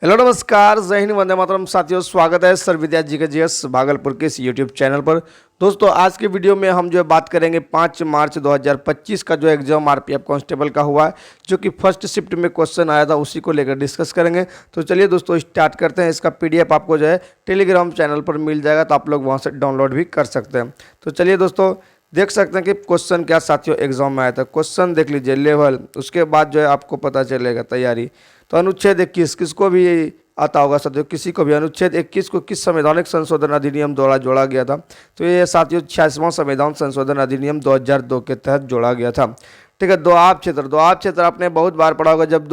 Hello नमस्कार, जय हिंद, वंदे मातरम। साथियों, स्वागत है सर विद्या जी के जीएस भागलपुर के इस यूट्यूब चैनल पर। दोस्तों, आज के वीडियो में हम जो है बात करेंगे 5 मार्च 2025 का जो एग्जाम आरपीएफ कांस्टेबल का हुआ है, जो कि फर्स्ट शिफ्ट में क्वेश्चन आया था, उसी को लेकर डिस्कस करेंगे। तो चलिए दोस्तों स्टार्ट करते हैं। इसका पीडीएफ आपको जो है टेलीग्राम चैनल पर मिल जाएगा, तो आप लोग वहाँ से डाउनलोड भी कर सकते हैं। तो चलिए दोस्तों देख सकते हैं कि क्वेश्चन क्या साथियों एग्जाम में आया था। क्वेश्चन देख लीजिए लेवल, उसके बाद जो है आपको पता चलेगा तैयारी। तो अनुच्छेद 21 किसको भी आता होगा साथियों, किसी को भी। अनुच्छेद 21 को किस संवैधानिक संशोधन अधिनियम द्वारा जोड़ा गया था? तो ये साथियों 86वां संविधान संशोधन अधिनियम 2002 के तहत जोड़ा गया था। ठीक है। दोआब क्षेत्र आपने बहुत बार पढ़ा होगा। जब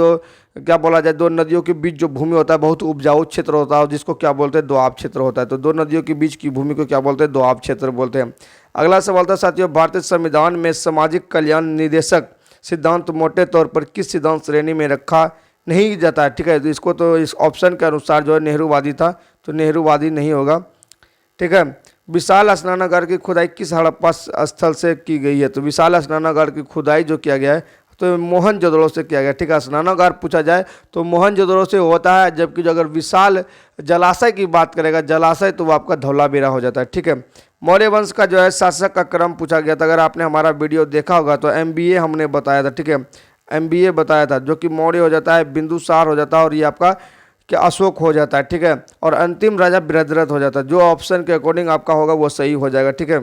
क्या बोला जाए, दो नदियों के बीच जो भूमि होता है बहुत उपजाऊ क्षेत्र होता है, जिसको क्या बोलते हैं, दोआब क्षेत्र होता है। तो दो नदियों के बीच की भूमि को क्या बोलते हैं, दोआब क्षेत्र बोलते हैं। अगला सवाल था साथियों, भारतीय संविधान में सामाजिक कल्याण निदेशक सिद्धांत मोटे तौर पर किस सिद्धांत श्रेणी में रखा नहीं जाता है? ठीक है। तो इसको तो इस ऑप्शन के अनुसार जो है नेहरूवादी था, तो नेहरूवादी नहीं होगा। ठीक है। विशाल स्नानागार की खुदाई किस हड़प्पा स्थल से की गई है? तो विशाल स्नानागार की खुदाई जो किया गया है तो मोहनजोदड़ो से किया गया। ठीक है। स्नानागार पूछा जाए तो मोहनजोदड़ो से होता है, जबकि जो अगर विशाल जलाशय की बात करेगा, जलाशय, तो वो आपका धौलावीरा हो जाता है। ठीक है। मौर्य वंश का जो है शासक का क्रम पूछा गया था। अगर आपने हमारा वीडियो देखा होगा तो MBA हमने बताया था। ठीक है। MBA बताया था, जो कि मौर्य हो जाता है, बिंदुसार हो जाता है, और ये आपका क्या अशोक हो जाता है। ठीक है। और अंतिम राजा बृहद्रथ हो जाता है। जो ऑप्शन के अकॉर्डिंग आपका होगा वो सही हो जाएगा। ठीक है।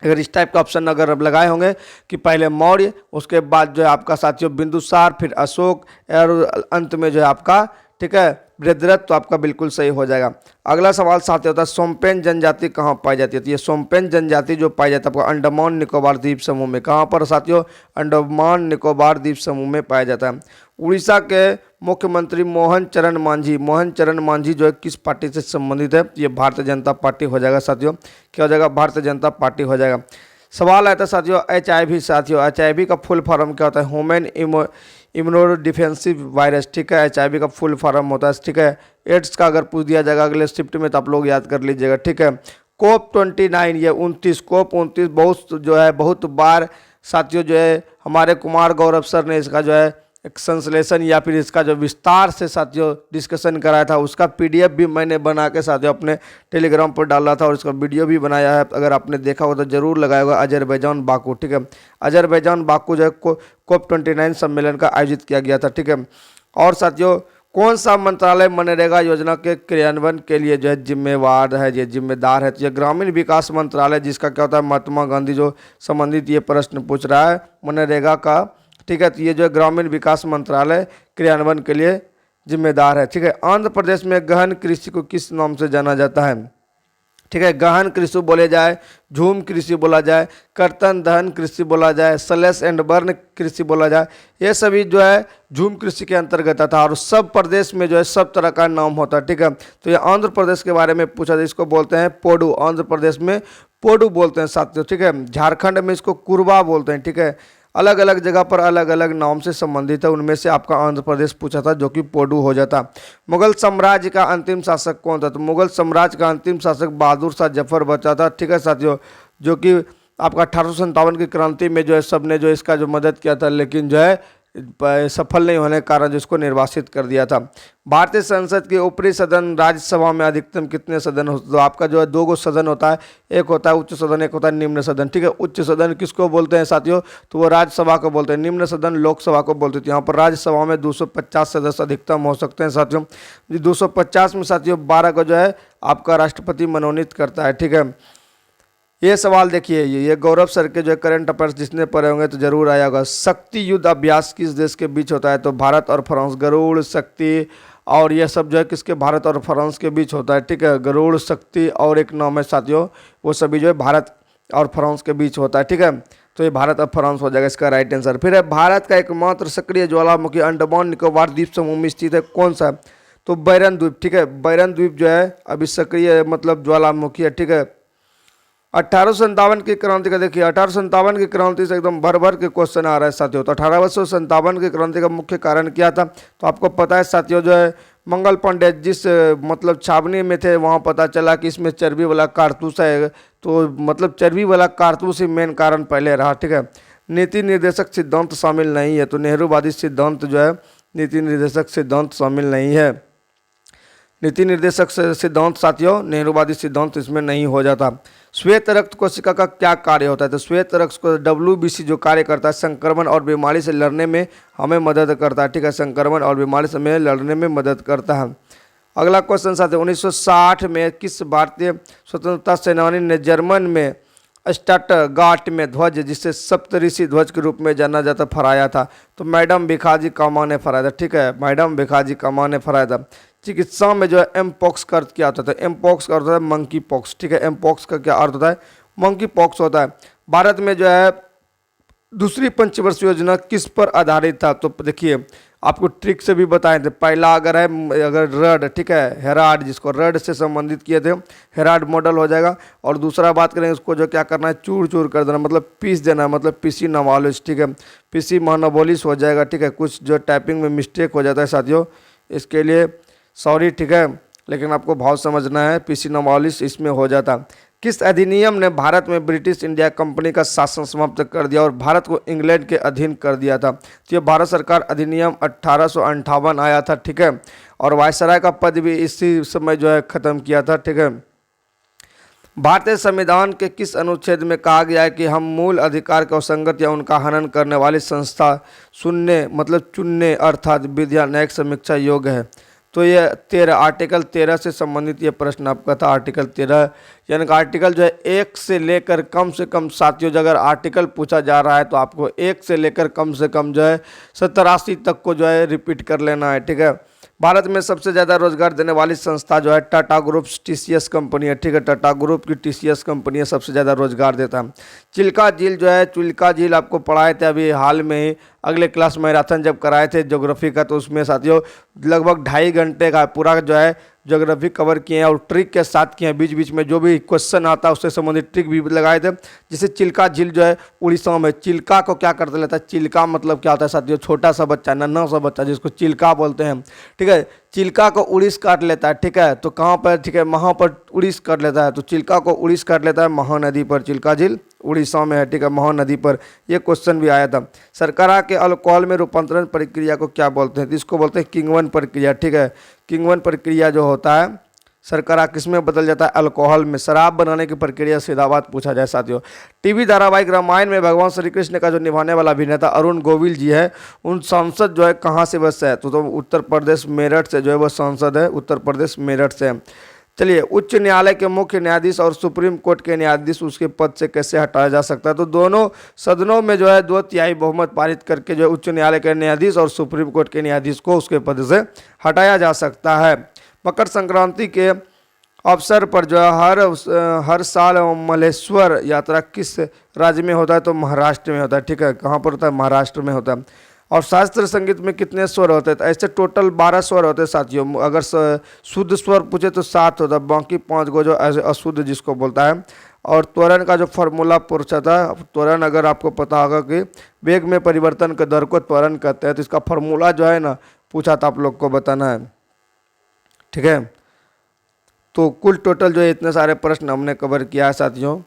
अगर इस टाइप का ऑप्शन अगर अब लगाए होंगे कि पहले मौर्य, उसके बाद जो है आपका साथियों बिंदुसार, फिर अशोक, और अंत में जो है आपका, ठीक है, बृहद्रथ, तो आपका बिल्कुल सही हो जाएगा। अगला सवाल साथ होता है, सोम्पेन जनजाति कहाँ पाई जाती है? तो ये सोम्पेन जनजाति जो पाई जाता है आपको अंडमान निकोबार द्वीप समूह में। कहाँ पर साथियों? अंडमान निकोबार द्वीप समूह में पाया जाता है। उड़ीसा के मुख्यमंत्री मोहन चरण मांझी जो है किस पार्टी से संबंधित है? ये भारतीय जनता पार्टी हो जाएगा साथियों। क्या हो जाएगा? भारतीय जनता पार्टी हो जाएगा। सवाल आता है साथियों HIV साथियों, HIV का फुल फॉर्म क्या होता है? Human immuno defensive virus. ठीक है। HIV का फुल फॉर्म होता है। ठीक है। एड्स का अगर पूछ दिया जाएगा अगले शिफ्ट में तो आप लोग याद कर लीजिएगा। ठीक है। कोप 29 ये 29 कोप 29 बहुत जो है बहुत बार साथियों जो है हमारे कुमार गौरव सर ने इसका जो है एक संश्लेषण या फिर इसका जो विस्तार से साथियों डिस्कशन कराया था, उसका PDF भी मैंने बना के साथियों अपने टेलीग्राम पर डाला था, और इसका वीडियो भी बनाया है। अगर आपने देखा हो तो जरूर लगाया होगा। Azerbaijan Baku. ठीक है। अजरबैजान बाकू जो है कोप 29 सम्मेलन का आयोजित किया गया था। ठीक है। और साथियों कौन सा मंत्रालय मनरेगा योजना के क्रियान्वयन के लिए जो है जिम्मेवार है, ये जिम्मेदार है? तो ये ग्रामीण विकास मंत्रालय, जिसका क्या होता है महात्मा गांधी जो संबंधित ये प्रश्न पूछ रहा है मनरेगा का। ठीक है। तो ये जो है ग्रामीण विकास मंत्रालय क्रियान्वयन के लिए जिम्मेदार है। ठीक है। आंध्र प्रदेश में गहन कृषि को किस नाम से जाना जाता है? ठीक है। गहन कृषि बोले जाए, झूम कृषि बोला जाए, कर्तन दहन कृषि बोला जाए, स्लैश एंड बर्न कृषि बोला जाए, ये सभी जो है झूम कृषि के अंतर्गत आता है। और सब प्रदेश में जो है सब तरह का नाम होता है। ठीक है। तो ये आंध्र प्रदेश के बारे में पूछा जाए, इसको बोलते हैं पोडू। आंध्र प्रदेश में पोडू बोलते हैं साथियों। ठीक है। झारखंड में इसको कुरबा बोलते हैं। ठीक है। अलग अलग जगह पर अलग अलग नाम से संबंधित है, उनमें से आपका आंध्र प्रदेश पूछा था, जो कि पोडू हो जाता। मुगल साम्राज्य का अंतिम शासक कौन था? तो मुगल साम्राज्य का अंतिम शासक बहादुर शाह जफर बचा था। ठीक है साथियों, जो कि आपका 1857 की क्रांति में जो है सबने जो इसका जो मदद किया था, लेकिन जो है सफल नहीं होने के कारण जिसको निर्वासित कर दिया था। भारतीय संसद के ऊपरी सदन राज्यसभा में अधिकतम कितने सदन होते हैं? तो आपका जो है 2 सदन होता है, एक होता है उच्च सदन, एक होता है निम्न सदन। ठीक है। उच्च सदन किसको बोलते हैं साथियों? तो वो राज्यसभा को बोलते हैं। निम्न सदन लोकसभा को बोलते हैं। यहाँ पर राज्यसभा में 250 सदस्य अधिकतम हो सकते हैं साथियों। 250 में साथियों 12 को जो है आपका राष्ट्रपति मनोनीत करता है। ठीक है। ये सवाल देखिए, ये गौरव सर के जो करंट अफेयर्स जिसने पढ़े होंगे तो जरूर आया होगा। शक्ति युद्ध अभ्यास किस देश के बीच होता है? तो भारत और फ्रांस। गरुड़, शक्ति और ये सब जो है किसके? भारत और फ्रांस के बीच होता है। ठीक है। गरुड़, शक्ति और एक नाम है साथियों, वो सभी जो है भारत और फ्रांस के बीच होता है। ठीक है। तो ये भारत और फ्रांस हो जाएगा इसका राइट आंसर। फिर है भारत का एकमात्र सक्रिय ज्वालामुखी अंडमान निकोबार द्वीप समूह में स्थित है, कौन सा? तो बैरन द्वीप। ठीक है। बैरन द्वीप जो है अभी सक्रिय मतलब ज्वालामुखी है। ठीक है। 1857 की क्रांति का देखिए, 1857 की क्रांति से एकदम भर भर के क्वेश्चन आ रहा है साथियों। तो 1857 की क्रांति का मुख्य कारण क्या था? तो आपको पता है साथियों, जो है मंगल पांडे जिस मतलब छावनी में थे, वहाँ पता चला कि इसमें चर्बी वाला कारतूस है, तो मतलब चर्बी वाला कारतूस ही मेन कारण पहले रहा। ठीक है। नीति निर्देशक सिद्धांत शामिल नहीं है, तो नेहरूवादी सिद्धांत जो है नीति निर्देशक सिद्धांत शामिल नहीं है। नीति निर्देशक सिद्धांत साथियों, नेहरूवादी सिद्धांत इसमें नहीं हो जाता। श्वेत रक्त कोशिका का क्या कार्य होता है? तो श्वेत रक्त को WBC जो कार्य करता है, संक्रमण और बीमारी से लड़ने में हमें मदद करता है। ठीक है, संक्रमण और बीमारी से हमें लड़ने में मदद करता है। अगला क्वेश्चन साथियों, 1960 में किस भारतीय स्वतंत्रता सेनानी ने जर्मन में स्टटगार्ट में ध्वज, जिसे सप्तऋषि ध्वज के रूप में जाना जाता, फहराया था? तो मैडम भिखाजी कामा ने फहराया था। ठीक है, मैडम भिखाजी कामा ने फहराया था। चिकित्सा में जो है एमपॉक्स का अर्थ क्या होता है? एमपॉक्स का अर्थ होता है मंकी पॉक्स। ठीक है, एमपॉक्स का क्या अर्थ होता है? मंकी पॉक्स होता है। भारत में जो है दूसरी पंचवर्षीय योजना किस पर आधारित था? तो देखिए, आपको ट्रिक से भी बताए थे। पहला अगर रड, ठीक है, हेराड, जिसको रड से संबंधित किए थे, हेराड मॉडल हो जाएगा। और दूसरा बात करेंगे, उसको जो क्या करना है, चूर चूर कर देना, मतलब पीस देना, मतलब पीसी नवालिस। ठीक है, पीसी महानवोलिस हो जाएगा। ठीक है, कुछ जो टाइपिंग में मिस्टेक हो जाता है साथियों, इसके लिए सॉरी। ठीक है, लेकिन आपको भाव समझना है, पीसी नवालिस इसमें हो जाता। किस अधिनियम ने भारत में ब्रिटिश इंडिया कंपनी का शासन समाप्त कर दिया और भारत को इंग्लैंड के अधीन कर दिया था? तो ये भारत सरकार अधिनियम 1858 आया था। ठीक है, और वायसराय का पद भी इसी समय जो है खत्म किया था। ठीक है, भारतीय संविधान के किस अनुच्छेद में कहा गया है कि हम मूल अधिकार के असंगत या उनका हनन करने वाली संस्था सुनने मतलब चुनने अर्थात विधिया न्यायिक समीक्षा योग्य है? तो ये 13 आर्टिकल 13 से संबंधित ये प्रश्न आपका था। आर्टिकल 13 यानी कि आर्टिकल जो है 1 से लेकर कम से कम साथियों, अगर आर्टिकल पूछा जा रहा है तो आपको 1 से लेकर कम से कम जो है 70-80 तक को जो है रिपीट कर लेना है। ठीक है, भारत में सबसे ज़्यादा रोजगार देने वाली संस्था जो है टाटा ग्रुप TCS कंपनी है। ठीक है, टाटा ग्रुप की TCS कंपनी है, सबसे ज़्यादा रोजगार देता है। चिल्का झील जो है, चिल्का झील आपको पढ़ाए थे अभी हाल में ही, अगले क्लास मैराथन जब कराए थे ज्योग्राफी का, तो उसमें साथियों लगभग 2.5 घंटे का पूरा जो है ज्योग्राफी कवर किए हैं और ट्रिक के साथ किए हैं। बीच बीच में जो भी क्वेश्चन आता है उससे संबंधित ट्रिक भी लगाए थे। जैसे चिल्का झील जो है उड़ीसा में, चिल्का को क्या करते लेता है? चिल्का मतलब क्या होता है साथियों? छोटा सा बच्चा, नन्हा सा बच्चा, जिसको चिल्का बोलते हैं। ठीक है, चिल्का को उड़ीस काट लेता है। ठीक है, तो कहाँ पर? ठीक है, वहाँ पर उड़ीस कर लेता है। तो चिल्का को उड़ीस काट लेता है महानदी पर। चिल्का झील उड़ीसा में है। ठीक है, महानदी पर। ये क्वेश्चन भी आया था। शर्करा के अल्कोहल में रूपांतरण प्रक्रिया को क्या बोलते हैं? तो इसको बोलते हैं किण्वन प्रक्रिया। ठीक है, किण्वन प्रक्रिया जो होता है, शर्करा किस में बदल जाता है? अल्कोहल में। शराब बनाने की प्रक्रिया सीधा बात पूछा जाए साथियों। टीवी धारावाहिक रामायण में भगवान श्री कृष्ण का जो निभाने वाला अभिनेता अरुण गोविल जी है, उन सांसद जो है कहाँ से बस है? तो उत्तर प्रदेश मेरठ से जो है वह सांसद है, उत्तर प्रदेश मेरठ से। चलिए, उच्च न्यायालय के मुख्य न्यायाधीश और सुप्रीम कोर्ट के न्यायाधीश उसके पद से कैसे हटाया जा सकता है? तो दोनों सदनों में जो है 2/3 बहुमत पारित करके जो है उच्च न्यायालय के न्यायाधीश और सुप्रीम कोर्ट के न्यायाधीश को उसके पद से हटाया जा सकता है। मकर संक्रांति के अवसर पर जो है हर साल मलेश्वर यात्रा किस राज्य में होता है? तो महाराष्ट्र में होता है। ठीक है, कहाँ पर होता है? महाराष्ट्र में होता है। और शास्त्रीय संगीत में कितने स्वर होते हैं? तो ऐसे टोटल 12 स्वर होते हैं साथियों। अगर शुद्ध स्वर पूछे तो 7 होता है, बाकी 5 को जो ऐसे अशुद्ध जिसको बोलता है। और त्वरण का जो फॉर्मूला पूछा था, त्वरण अगर आपको पता होगा कि वेग में परिवर्तन के दर को त्वरण कहते हैं, तो इसका फॉर्मूला जो है ना पूछा था, आप लोग को बताना है। ठीक है, तो कुल टोटल जो है इतने सारे प्रश्न हमने कवर किया है साथियों।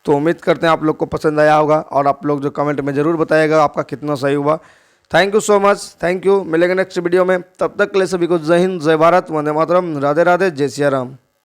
तो उम्मीद करते हैं आप लोग को पसंद आया होगा और आप लोग जो कमेंट में ज़रूर बताइएगा आपका कितना सही हुआ। Thank you so much, thank you. मिलेंगे नेक्स्ट वीडियो में, तब तक के लिए सभी को जय हिंद, जय भारत, वंदे मातरम, राधे राधे, जय सिया राम।